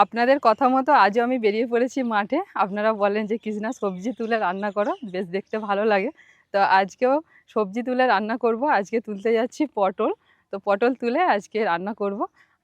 আপনাদের কথা মতো আজও আমি বেরিয়ে পড়েছি মাঠে। আপনারা বলেন যে কৃষ্ণা সবজি তুলে রান্না করো, বেশ দেখতে ভালো লাগে। তো আজকেও সবজি তুলে রান্না করব। আজকে তুলতে যাচ্ছি পটল। তো পটল তুলে আজকে রান্না করব।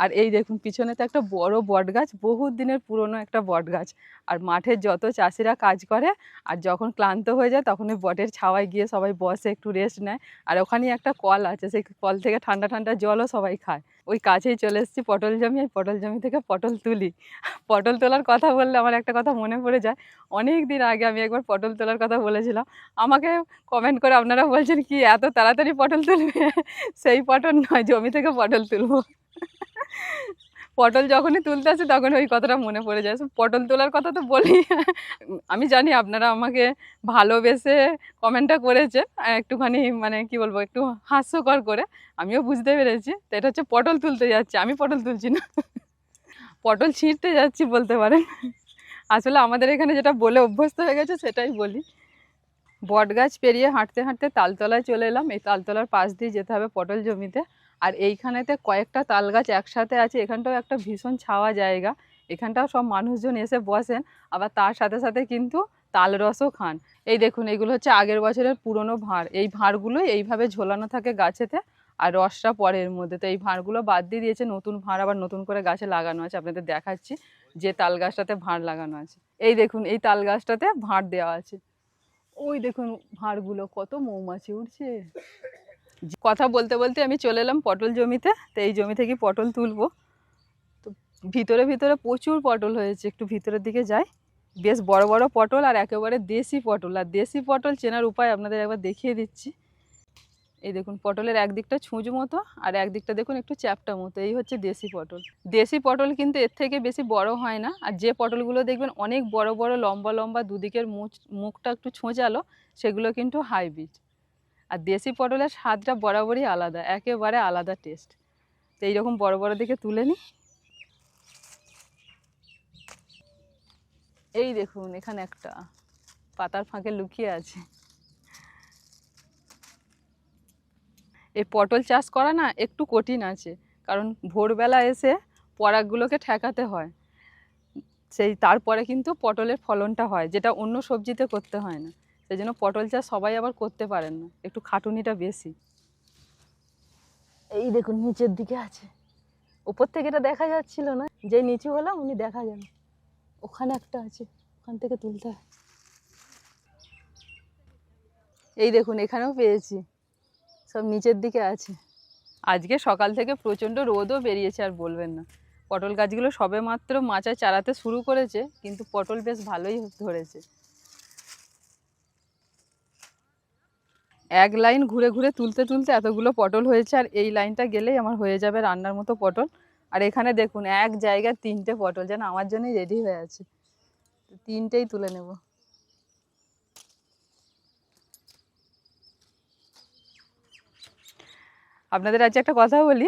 আর এই দেখুন পিছনে তো একটা বড় বট গাছ, বহুত দিনের পুরনো একটা বট গাছ। আর মাঠের যত চাষিরা কাজ করে আর যখন ক্লান্ত হয়ে যায় তখন ওই বটের ছাওয়ায় গিয়ে সবাই বসে, একটু রেস্ট নেয়। আর ওখানেই একটা কল আছে, সেই কল থেকে ঠান্ডা ঠান্ডা জলও সবাই খায়। ওই কাছেই চলে এসেছি পটল জমি, এই পটল জমি থেকে পটল তুলি। পটল তোলার কথা বললে আমার একটা কথা মনে পড়ে যায়। অনেক দিন আগে আমি একবার পটল তোলার কথা বলেছিলাম। আমাকে কমেন্ট করে আপনারা বলছেন কি এত তাড়াতাড়ি পটল তুলবে? সেই পটল নয়, জমি থেকে পটল তুলবো। পটল যখনই তুলতে আসে তখন ওই কথাটা মনে পড়ে যায়। পটল তোলার কথা তো বলি। আমি জানি আপনারা আমাকে ভালোবেসে কমেন্টটা করেছেন, একটুখানি মানে কি বলবো, একটু হাস্যকর করে। আমিও বুঝতে পেরেছি। তো এটা হচ্ছে পটল তুলতে যাচ্ছি, আমি পটল তুলছি না, পটল ছিঁড়তে যাচ্ছি বলতে পারেন। আসলে আমাদের এখানে যেটা বলে অভ্যস্ত হয়ে গেছে সেটাই বলি। বট গাছ পেরিয়ে হাঁটতে হাঁটতে তালতলায় চলে এলাম। এই তালতলার পাশ দিয়ে যেতে হবে পটল জমিতে। আর এইখানেতে কয়েকটা তাল গাছ একসাথে আছে। এখানটাও একটা ভীষণ ছাওয়া জায়গা। এখানটাও সব মানুষজন এসে বসেন, আবার তার সাথে সাথে কিন্তু তাল রসও খান। এই দেখুন, এইগুলো হচ্ছে আগের বছরের পুরনো ভাঁড়। এই ভাঁড়গুলো এইভাবে ঝোলানো থাকে গাছেতে, আর রসটা পরে এর মধ্যে। তো এই ভাঁড়গুলো বাদ দিয়ে দিয়েছে, নতুন ভাঁড় আবার নতুন করে গাছে লাগানো আছে। আপনাদের দেখাচ্ছি যে তাল গাছটাতে ভাঁড় লাগানো আছে। এই দেখুন, এই তাল গাছটাতে ভাঁড় দেওয়া আছে। ওই দেখুন ভাঁড়গুলো, কত মৌমাছি উঠছে। কথা বলতে বলতে আমি চলে এলাম পটল জমিতে। তো এই জমি থেকে পটল তুলবো। তো ভিতরে ভিতরে প্রচুর পটল হয়েছে, একটু ভিতরের দিকে যাই। বেশ বড় বড় পটল, আর একেবারে দেশি পটল। আর দেশি পটল চেনার উপায় আপনাদের একবার দেখিয়ে দিচ্ছি। এই দেখুন, পটলের একদিকটা ছুঁচ মতো আর একদিকটা দেখুন একটু চ্যাপ্টা মতো। এই হচ্ছে দেশি পটল। দেশি পটল কিন্তু এর থেকে বেশি বড় হয় না। আর যে পটলগুলো দেখবেন অনেক বড় বড় লম্বা লম্বা, দুদিকের মুখটা একটু ছোঁচালো, সেগুলো কিন্তু হাইব্রিড। আর দেশি পটলের স্বাদটা বরাবরই আলাদা, একেবারে আলাদা টেস্ট। তো এইরকম বড় বড় দিকে তুলে নিই। এই দেখুন, এখানে একটা পাতার ফাঁকে লুকিয়ে আছে। এই পটল চাষ করা না একটু কঠিন আছে, কারণ ভোরবেলা এসে পরাগগুলোকে ঠেকাতে হয়। সেই তারপরে কিন্তু পটলের ফলনটা হয়, যেটা অন্য সবজিতে করতে হয় না। সেই জন্য পটল চাষ সবাই আবার করতে পারেন না, একটু খাটুনিটা বেশি। এই দেখুন নিচের দিকে আছে, উপর থেকে এটা দেখা যাচ্ছিল না, যে নিচু হলাম উনি দেখা যান। ওখানে একটা আছে, ওখান থেকে তুলতে হয়। এই দেখুন এখানেও পেয়েছি, সব নিচের দিকে আছে। আজকে সকাল থেকে প্রচণ্ড রোদও বেরিয়েছে, আর বলবেন না। পটল গাছগুলো সবে মাত্র মাচায় চারাতে শুরু করেছে, কিন্তু পটল বেশ ভালোই ধরেছে। এক লাইন ঘুরে ঘুরে তুলতে তুলতে এতগুলো পটল হয়েছে, আর এই লাইনটা গেলেই আমার হয়ে যাবে রান্নার মতো পটল। আর এখানে দেখুন এক জায়গায় 3টে পটল, যেন আমার জন্যই রেডি হয়ে আছে। 3টেই তুলে নেব। আপনাদের আজকে একটা কথা বলি,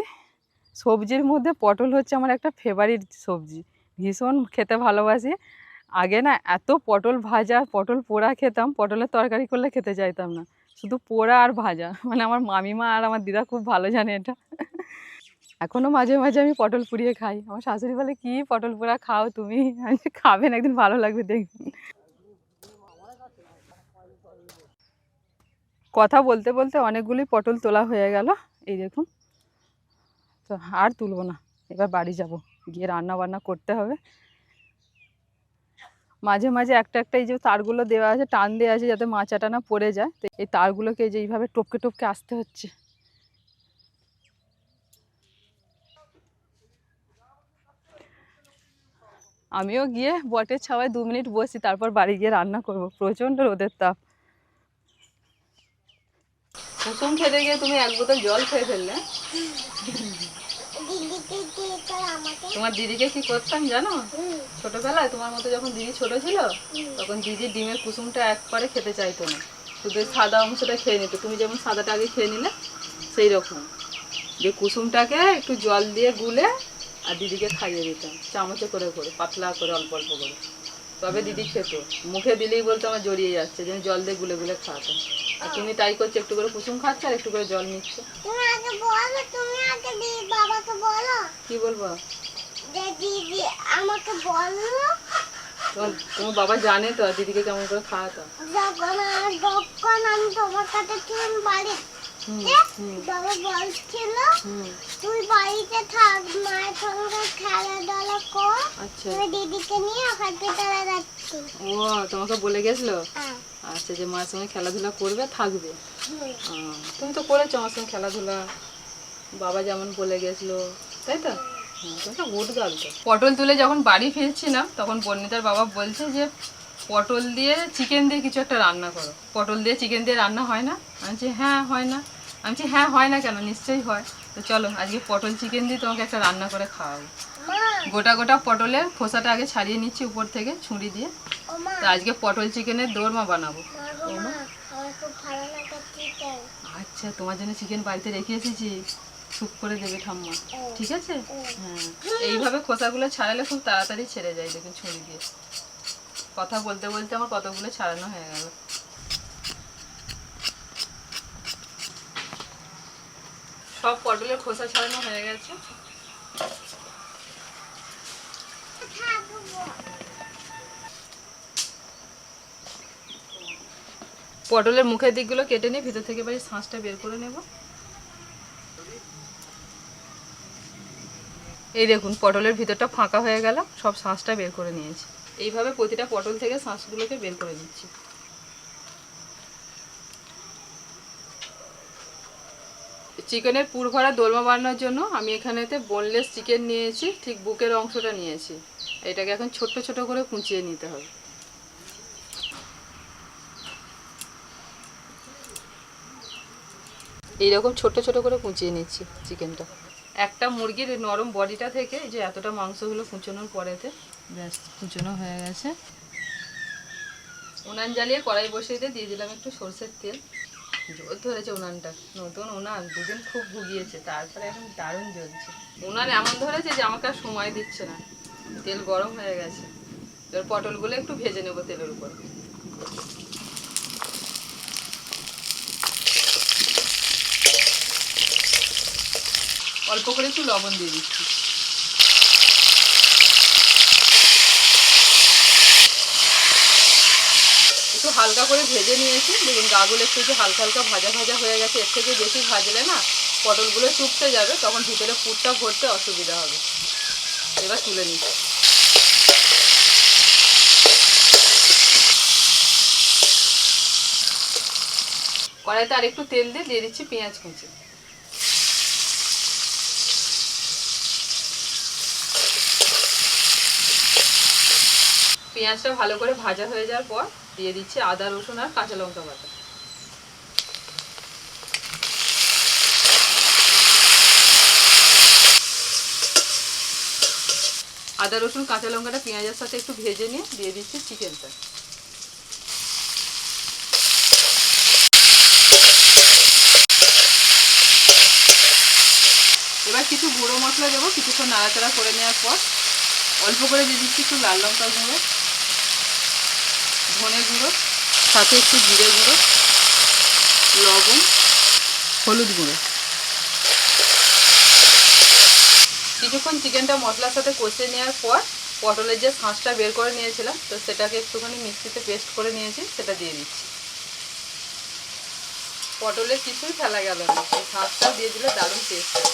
সবজির মধ্যে পটল হচ্ছে আমার একটা ফেভারিট সবজি। ভীষণ খেতে ভালোবাসি। আগে না এত পটল ভাজা পটল পোড়া খেতাম, পটলের তরকারি করলে খেতে চাইতাম না, শুধু পোড়া আর ভাজা। মানে আমার মামিমা আর আমার দিদা খুব ভালো জানে এটা। এখনও মাঝে মাঝে আমি পটল পুড়িয়ে খাই। আমার শাশুড়ি বলে, কি পটল পোড়া খাও তুমি? আমি বলি, খাবেন একদিন, ভালো লাগবে দেখবেন। কথা বলতে বলতে অনেকগুলি পটল তোলা হয়ে গেল। এই দেখুন, তো আর তুলবো না, এবার বাড়ি যাব, গিয়ে রান্না বান্না করতে হবে। মাঝে মাঝে একটা একটা এই যে তারগুলো দেওয়া আছে, টান দেওয়া আছে যাতে মাচাটা না পড়ে যায়। তো এই তারগুলোকে যে এইভাবে টপকে টপকে আসতে হচ্ছে। আমিও গিয়ে বটের ছাওয়ায় 2 মিনিট বসি, তারপর বাড়ি গিয়ে রান্না করব। প্রচণ্ড রোদের তাপ। কুসুম খেতে গিয়ে তুমি 1 বোতল জল খেয়ে ফেললে। তোমার দিদিকে কি করতাম জানো? ছোটবেলায় তোমার মতো যখন দিদি ছোট ছিল, তখন দিদি ডিমের কুসুমটা একবারে খেতে চাইতো না, শুধু সাদা অংশটা খেয়ে নিত। তুমি যেমন সাদাটা আগে খেয়ে নিলে, সেই রকম যে কুসুমটাকে একটু জল দিয়ে গুলে আর দিদিকে খাইয়ে দিতাম, চামচে করে করে, পাতলা করে, অল্প অল্প করে। তবে দিদি খেত। মুখে দিলেই বলতো আমার জড়িয়ে যাচ্ছে, যেন জল দিয়ে গুলে গুলে খাওয়াতাম। আর তুমি তাই করছো, একটু করে কুসুম খাচ্ছ আর একটু করে জল নিচ্ছ। তুমি আগে বলো, তুমি আগে বাবাকে বলো। কি বলবো? যে দিদি আমাকে আমাকে বললো তোমার বাবা জানে তো দিদিকে কেমন করে খাওয়াতো? যখন আমি তোমার কাছে ছিলাম বাড়িতে, বাবা বলছিল তুই বাড়িতে থাক, মায়ের সঙ্গে খেলাধুলা কর। আচ্ছা, তুই দিদিকে নিয়ে হসপিটালে যাচ্ছি। ও তোমাকে বলে গেছিল? আচ্ছা, যে মায়ের সঙ্গে খেলাধুলা করবে থাকবে। তুমি তো করেছো আমার সঙ্গে খেলাধুলা, বাবা যেমন বলে গেছিল, তাই তো? পটল তুলে যখন বাড়ি ফিরছিলাম তখন বর্ণিতার বাবা বলছে যে পটল দিয়ে চিকেন দিয়ে কিছু একটা রান্না করো। পটল দিয়ে চিকেন দিয়ে রান্না হয় না? আমি বলছি হ্যাঁ হয় না। আমি বলছি হ্যাঁ হয় না কেন, নিশ্চয়ই হয়। তো চলো আজকে পটল চিকেন দিয়ে তোমাকে একটা রান্না করে খাওয়াবো। গোটা গোটা পটলের খোসাটা আগে ছাড়িয়ে নিচ্ছি উপর থেকে ছুরি দিয়ে। তো আজকে পটল চিকেনের দোরমা বানাবো। আচ্ছা, তোমার জন্য চিকেন বাড়িতে রেখে এসেছি, স্যুপ করে দেবে ঠাম্মা, ঠিক আছে? হ্যাঁ, এইভাবে খোসাগুলো ছাড়ালে খুব তাড়াতাড়ি ছেড়ে যায়, দেখুন ছুরি দিয়ে। কথা বলতে বলতে আমার কতগুলো ছাড়ানো হয়ে গেল। সব পটলের খোসা ছাড়ানো হয়ে গেছে। পটলের মুখের দিকগুলো কেটে নিয়ে ভিতর থেকে বাড়ি শাঁসটা বের করে নেব। এই দেখুন পটলের ভিতরটা ফাঁকা হয়ে গেল, সব শাঁসটা বের করে নিয়েছি। এইভাবে প্রতিটা পটল থেকে শাঁসগুলোকে বের করে দিচ্ছি। চিকেনের পুর ভরা দোলমা বানানোর জন্য আমি এখানেতে বোনলেস চিকেন নিয়েছি, ঠিক বুকের অংশটা নিয়েছি। এটাকে এখন ছোট ছোট করে কুচিয়ে নিতে হবে। এইরকম ছোট ছোট করে কুচিয়ে নিচ্ছি চিকেনটা। একটা মুরগির নরম বডিটা থেকে এই যে এতটা মাংসগুলো কুচোনোর পরেতে ব্যাস কুচোনো হয়ে গেছে। উনান জ্বালিয়ে কড়াই বসিয়ে দিয়ে দিলাম একটু সরষের তেল। জোর ধরেছে উনানটা, নতুন উনান, দুদিন খুব ভুগিয়েছে, তারপরে এখন দারুণ জ্বলছে। উনান এমন ধরেছে যে আমাকে আর সময় দিচ্ছে না। তেল গরম হয়ে গেছে, এবার পটলগুলো একটু ভেজে নেবো তেলের উপর। অল্প করে একটু লবণ দিয়ে দিচ্ছি। একটু হালকা করে ভেজে নিয়েছি, দেখুন গাগুলো একটু যে হালকা হালকা ভাজা ভাজা হয়ে গেছে। এর থেকে বেশি ভাজলে না পটলগুলো চুপতে যাবে, তখন ভিতরে পুরটা ভরতে অসুবিধা হবে। এবার তুলে নিচ্ছি। কড়াইতে আর একটু তেল দিয়ে দিচ্ছি পেঁয়াজ কুচি। পেঁয়াজটা ভালো করে ভাজা হয়ে যাওয়ার পর দিয়ে দিচ্ছি আদা রসুন আর কাঁচা লঙ্কা বাটা। আদা রসুন কাঁচা লঙ্কাটা পেঁয়াজের সাথে একটু ভেজে নিয়ে দিয়ে দিচ্ছি চিকেনটা। এবার কিছু গুঁড়ো মশলা দেবো। কিছুক্ষণ নাড়াচাড়া করে নেওয়ার পর অল্প করে দিয়ে দিচ্ছি একটু লাল লঙ্কা গুঁড়ো, ধনে গুঁড়ো, সাথে একটু জিরে গুঁড়ো, লবণ, হলুদ গুঁড়ো। কিছুক্ষণ চিকেনটা মশলার সাথে কষে নেওয়ার পর পটলের যে শাঁসটা বের করে নিয়েছিলাম, তো সেটাকে একটুখানি মিক্সিতে পেস্ট করে নিয়েছি, সেটা দিয়ে দিচ্ছি। পটলের কিছুই ফেলা গেল না, এই শাঁসটা দিয়ে দিলে দারুণ টেস্ট হয়।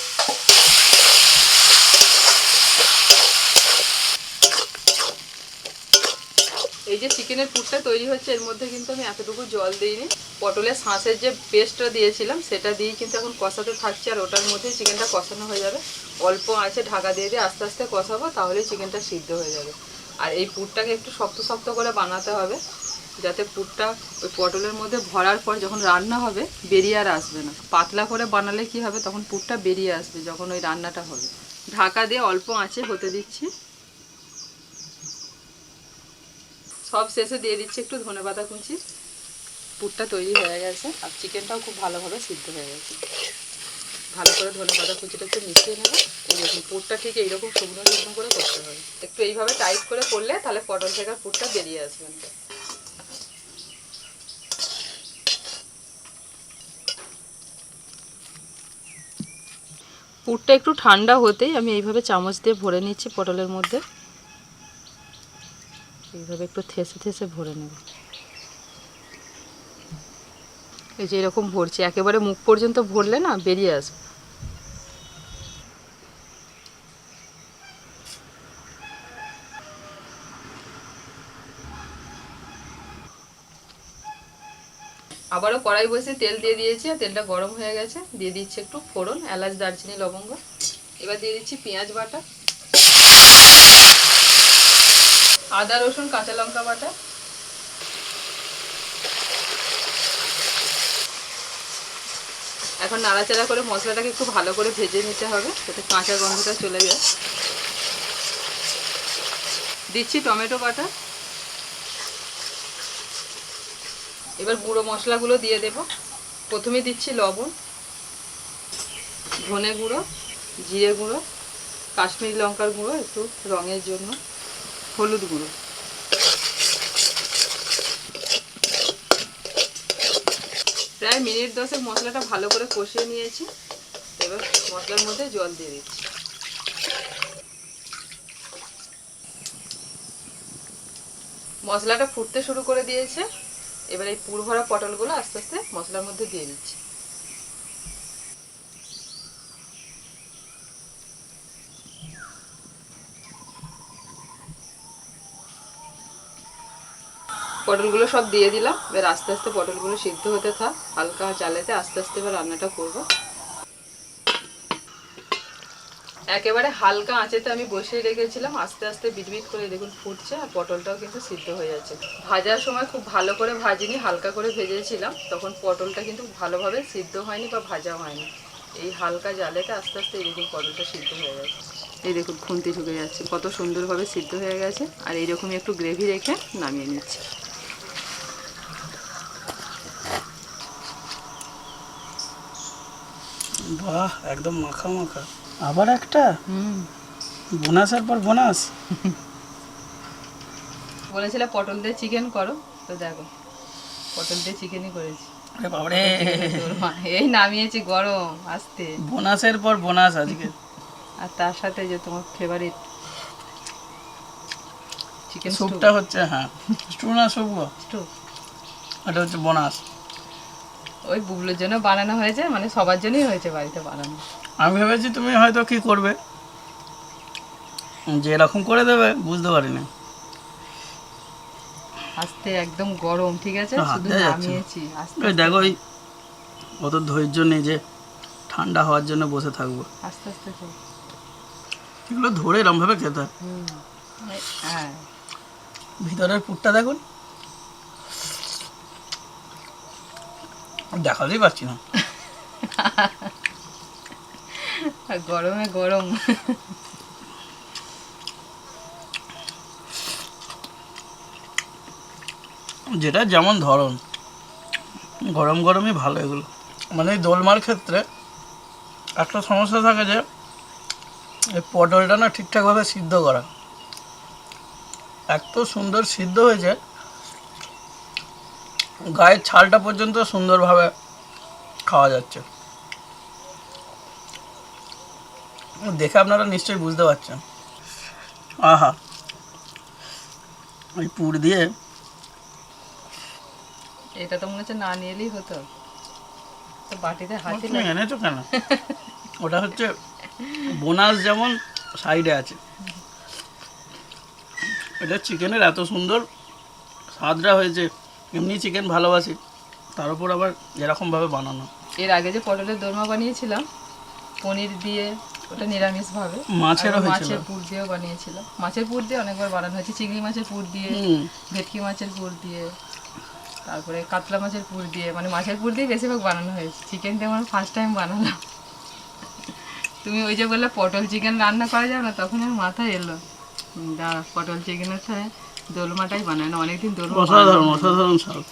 এই যে চিকেনের পুরটা তৈরি হচ্ছে, এর মধ্যে কিন্তু আমি এতটুকু জল দিইনি। পটলের শাঁসের যে পেস্টটা দিয়েছিলাম সেটা দিয়েই কিন্তু এখন কষাতে থাকছি, আর ওটার মধ্যেই চিকেনটা কষানো হয়ে যাবে। অল্প আঁচে ঢাকা দিয়ে দিয়ে আস্তে আস্তে কষাবো, তাহলেই চিকেনটা সিদ্ধ হয়ে যাবে। আর এই পুরটাকে একটু শক্ত শক্ত করে বানাতে হবে, যাতে পুরটা ওই পটলের মধ্যে ভরার পর যখন রান্না হবে বেরিয়ে আর আসবে না। পাতলা করে বানালে কি হবে, তখন পুরটা বেরিয়ে আসবে যখন ওই রান্নাটা হবে। ঢাকা দিয়ে অল্প আঁচে হতে দিচ্ছি। সব শেষে দিয়ে দিচ্ছি একটু ধনেপাতা কুচি। পুরটা তৈরি হয়ে গেছে, আর চিকেনটাও খুব ভালোভাবে সিদ্ধ হয়ে গেছে। ভালো করে ধনেপাতা কুচিটা একটু মিশিয়ে নেবো। এই দেখুন পুরটা ঠিক এইরকম শুকনো শুকনো করে করতে হবে। একটু এইভাবে টাইট করে করলে তাহলে পটল থেকে পুরটা বেরিয়ে আসবে। পুরটা একটু ঠান্ডা হতেই আমি এইভাবে চামচ দিয়ে ভরে নিচ্ছি পটলের মধ্যে। এইভাবে একটু থেসে থেসে ভরে নেব। এই যে এরকম ভরছি, একেবারে মুখ পর্যন্ত ভরলে না বেরিয়ে আসবে। আবারও কড়াই বসে তেল দিয়ে দিয়েছি, আর তেলটা গরম হয়ে গেছে। দিয়ে দিচ্ছি একটু ফোড়ন, এলাচ, দারচিনি, লবঙ্গ। এবার দিয়ে দিচ্ছি পেঁয়াজ বাটা, আদা, রসুন, কাঁচা লঙ্কা বাটা, এখন নাড়াচাড়া করে মশলাটাকে একটু ভালো করে ভেজে নিতে হবে যাতে কাঁচা গন্ধটা চলে যায়। দিচ্ছি টমেটো বাটা। এবার গুঁড়ো মশলাগুলো দিয়ে দেব। প্রথমে দিচ্ছি লবণ, ধনে গুঁড়ো, জিরে গুঁড়ো, কাশ্মীরি লঙ্কার গুঁড়ো একটু রঙের জন্য, হলুদ গুঁড়ো। প্রায় মিনিট 10 মশলাটা ভালো করে কষিয়ে নিয়েছি। এবার মশলার মধ্যে জল দিয়ে দিচ্ছি। মশলাটা ফুটতে শুরু করে দিয়েছে। এবার এই পুর ভরা পটলগুলো আস্তে আস্তে মশলার মধ্যে দিয়ে দিচ্ছি। পটলগুলো সব দিয়ে দিলাম। এবার আস্তে আস্তে পটলগুলো সিদ্ধ হতে থাক, হালকা জালেতে আস্তে আস্তে এবার রান্নাটা করব। একেবারে হালকা আঁচেতে আমি বসিয়ে রেখেছিলাম, আস্তে আস্তে বিটবিট করে দেখুন ফুটছে, আর পটলটাও কিন্তু সিদ্ধ হয়ে যাচ্ছে। ভাজার সময় খুব ভালো করে ভাজিনি, হালকা করে ভেজেছিলাম, তখন পটলটা কিন্তু ভালোভাবে সিদ্ধ হয়নি বা ভাজা হয়নি। এই হালকা জালেতে আস্তে আস্তে এই দেখুন পটলটা সিদ্ধ হয়ে গেছে। এই দেখুন খুন্তি ঢুকে যাচ্ছে, কত সুন্দরভাবে সিদ্ধ হয়ে গেছে। আর এইরকমই একটু গ্রেভি রেখে নামিয়ে নিচ্ছি। বাহ, একদম মাখা মাখা। আবার একটা বোনাসের পর বোনাস। বলেছিলে পটল দিয়ে চিকেন করো, তো দেখো পটল দিয়ে চিকেনই করেছি। আরে বাবারে, এই নামিয়েছি গরম আস্তে। বোনাসের পর বোনাস আজকে। আর তার সাথে যে তোমার ফেভারিট চিকেন স্যুপটা হচ্ছে, হ্যাঁ স্টু না স্যুপ, স্টু, এটা হচ্ছে বোনাস। ওই বুবলুর জন্য বানানো হয়েছে, মানে সবার জন্যই হয়েছে বাড়িতে বানানো। আমি ভেবেছি তুমি হয়তো কি করবে, যে এরকম করে দেবে, বুঝতে পারিনি। আস্তে একদম গরম, ঠিক আছে, হাত শুধু দিয়ে যাচ্ছে। নামিয়েছি আস্তে ওই দেখো, ওই অত ধৈর্য নেই যে ঠান্ডা হওয়ার জন্য বসে থাকবো। আস্তে আস্তে খাও। এগুলো ধরে এরমভাবে খেতে হয়। হ্যাঁ, ভিতরের পুরটা দেখুন, দেখাতেই পাচ্ছি না। গরমে গরম। যেটা যেমন ধরন, গরম গরমই ভালো এগুলো। মানে এই দোলমার ক্ষেত্রে একটা সমস্যা থাকে যে এই পটলটা না ঠিকঠাকভাবে সিদ্ধ করা। এত সুন্দর সিদ্ধ হয়েছে, গায়ের ছালটা পর্যন্ত সুন্দরভাবে খাওয়া যাচ্ছে। দেখে আপনারা নিশ্চয়ই বুঝতে পারছেন। আহা, ওই পুর দিয়ে এটা তো মনে হচ্ছে না নিয়ে এলেই হতো, তো বাটিতে হাতে তুমি এনেছো কেন? ওটা হচ্ছে বোনাস, যেমন সাইডে আছে। এটা চিকেনের এত সুন্দর স্বাদটা হয়েছে, এমনি চিকেন ভালোবাসি, তার উপর আবার এরকমভাবে বানানো। এর আগে যে পটলের দোরমা বানিয়েছিলাম পনির দিয়ে, ওটা নিরামিষ ভাবে, মাছেরও হয়েছিল। মাছের পুর দিয়েও বানিয়েছিলাম। মাছের পুর দিয়ে অনেকবার বানানো হয়েছে, চিংড়ি মাছের পুর দিয়ে, ভেটকি মাছের পুর দিয়ে, তারপরে কাতলা মাছের পুর দিয়ে, মানে মাছের পুর দিয়ে বেশিরভাগ বানানো হয়েছে। চিকেনটা আমার ফার্স্ট টাইম বানালাম। তুমি ওই যে বললে পটল চিকেন রান্না করা যাবে না, তখন আমার মাথায় এলো পটল চিকেনের সাথে দোলমাটাই বানায় না, অনেকদিন দোলমা অসাধারণ অসাধারণ স্বাদ।